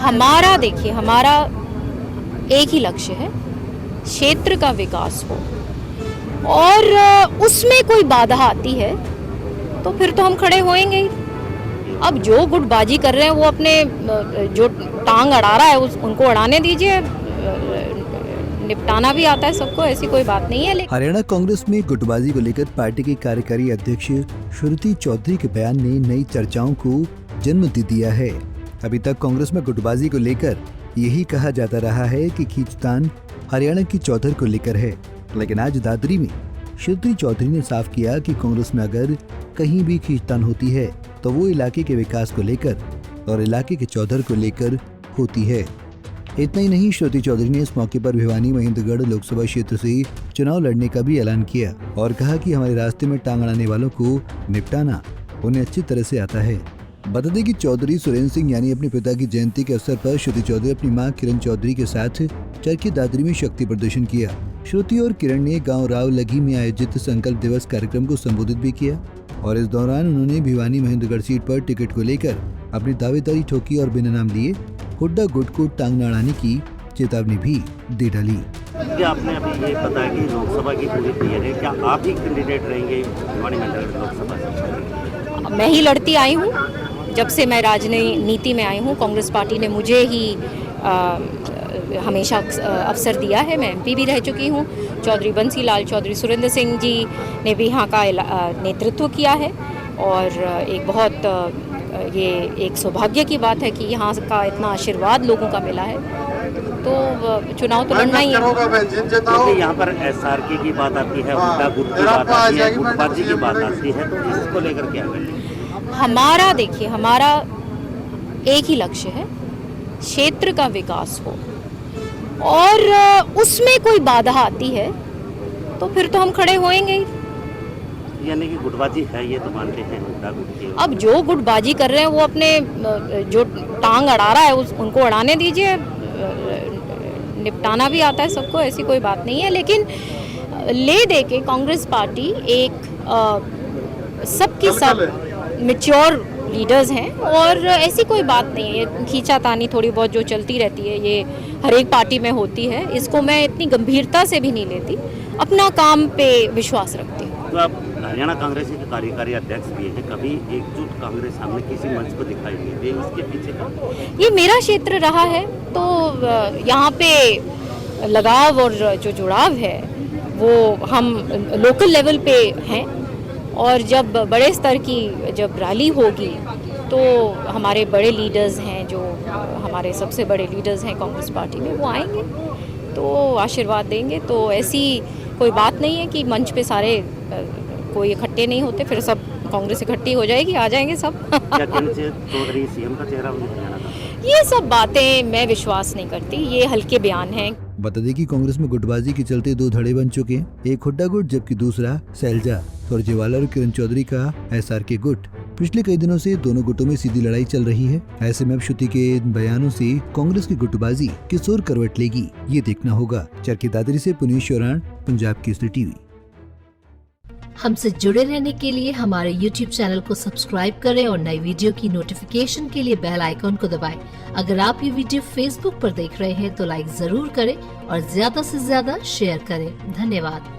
हमारा देखिए, हमारा एक ही लक्ष्य है, क्षेत्र का विकास हो। और उसमें कोई बाधा आती है तो फिर तो हम खड़े होएंगे ही। अब जो गुटबाजी कर रहे हैं वो अपने जो टांग अड़ा रहा है उनको अड़ाने दीजिए। निपटाना भी आता है सबको, ऐसी कोई बात नहीं है। लेकिन हरियाणा कांग्रेस में गुटबाजी को लेकर पार्टी की कार्यकारी अध्यक्ष श्रुति चौधरी के बयान ने नई चर्चाओं को जन्म दे दिया है। अभी तक कांग्रेस में गुटबाजी को लेकर यही कहा जाता रहा है कि खींचतान हरियाणा की चौधर को लेकर है, लेकिन आज दादरी में श्रुति चौधरी ने साफ किया कि कांग्रेस में अगर कहीं भी खींचतान होती है तो वो इलाके के विकास को लेकर और इलाके के चौधर को लेकर होती है। इतना ही नहीं, श्रुति चौधरी ने इस मौके पर भिवानी महेंद्रगढ़ लोकसभा क्षेत्र से चुनाव लड़ने का भी ऐलान किया और कहा कि हमारे रास्ते में टांग अड़ाने वालों को निपटाना उन्हें अच्छी तरह से आता है। बता दें कि चौधरी सुरेंद्र सिंह यानी अपने पिता की जयंती के अवसर पर श्रुति चौधरी अपनी मां किरण चौधरी के साथ चरखी दादरी में शक्ति प्रदर्शन किया। श्रुति और किरण ने गांव राव लगी में आयोजित संकल्प दिवस कार्यक्रम को संबोधित भी किया और इस दौरान उन्होंने भिवानी महेंद्रगढ़ सीट पर टिकट को लेकर अपनी दावेदारी ठोकी और बिना नाम लिए हुड्डा गुट को टांग न अड़ाने की चेतावनी भी दे डाली। क्या आपने अभी ये बताया कि लोकसभा की पूरी तैयारी है, क्या आप ही कैंडिडेट रहेंगे भिवानी महेंद्रगढ़ लोकसभा से? मैं ही लड़ती आई हूँ, जब से मैं राजनीति में आई हूँ कांग्रेस पार्टी ने मुझे ही हमेशा अवसर दिया है। मैं एमपी भी रह चुकी हूँ। चौधरी बंसीलाल चौधरी सुरेंद्र सिंह जी ने भी यहाँ का नेतृत्व किया है और एक बहुत ये एक सौभाग्य की बात है कि यहाँ का इतना आशीर्वाद लोगों का मिला है, तो चुनाव तो लड़ना ही है। क्योंकि यहाँ पर एसआरके की बात आती है, हुड्डा गुट की बात आती है, गुटबाजी की बात आती है, तो इसको लेकर क्या करेंगे? हमारा देखिए, हमारा एक ही लक्ष्य है, क्षेत्र का विकास हो। और उसमें कोई बाधा आती है तो फिर तो हम खड़े होएंगे ही। यानी कि गुटबाजी है, ये तो मानते हैं हुड्डा गुट की। अब जो गुटबाजी कर रहे हैं वो अपने जो टांग अड़ा रहा है उनको अड़ाने दीजिए। निपटाना भी आता है सबको, ऐसी कोई बात नहीं है। लेकिन ले दे के कांग्रेस पार्टी एक सबकी सब मैच्योर लीडर्स हैं और ऐसी कोई बात नहीं है। खींचातानी थोड़ी बहुत जो चलती रहती है ये हर एक पार्टी में होती है, इसको मैं इतनी गंभीरता से भी नहीं लेती, अपना काम पे विश्वास रखती हूँ। तो आप हरियाणा कांग्रेस के कार्यकारी अध्यक्ष भी हैं, कभी एकजुट कांग्रेस सामने किसी मंच पर दिखाई नहीं दी, उसके पीछे का? ये मेरा क्षेत्र रहा है तो यहाँ पे लगाव और जो जुड़ाव है वो हम लोकल लेवल पे हैं और जब बड़े स्तर की जब रैली होगी तो हमारे बड़े लीडर्स हैं, जो हमारे सबसे बड़े लीडर्स हैं कांग्रेस पार्टी में, वो आएंगे तो आशीर्वाद देंगे। तो ऐसी कोई बात नहीं है कि मंच पे सारे कोई इकट्ठे नहीं होते, फिर सब कांग्रेस इकट्ठी हो जाएगी, आ जाएंगे सब। क्या चौधरी सीएम का चेहरा हरियाणा का? ये सब बातें मैं विश्वास नहीं करती, ये हल्के बयान हैं। बता दें कि कांग्रेस में गुटबाजी के चलते दो धड़े बन चुके हैं, एक हुड्डा गुट जबकि दूसरा सैलजा सुरजेवाला और किरण चौधरी का एसआरके गुट। पिछले कई दिनों से दोनों गुटों में सीधी लड़ाई चल रही है। ऐसे में अब श्रुति के बयानों से कांग्रेस की गुटबाजी किस ओर करवट लेगी, ये देखना होगा। चरखी दादरी से पुनीत शौरान, पंजाब केसरी टीवी। हमसे जुड़े रहने के लिए हमारे YouTube चैनल को सब्सक्राइब करें और नई वीडियो की नोटिफिकेशन के लिए बेल आइकॉन को दबाएं। अगर आप ये वीडियो Facebook पर देख रहे हैं तो लाइक जरूर करें और ज्यादा से ज्यादा शेयर करें। धन्यवाद।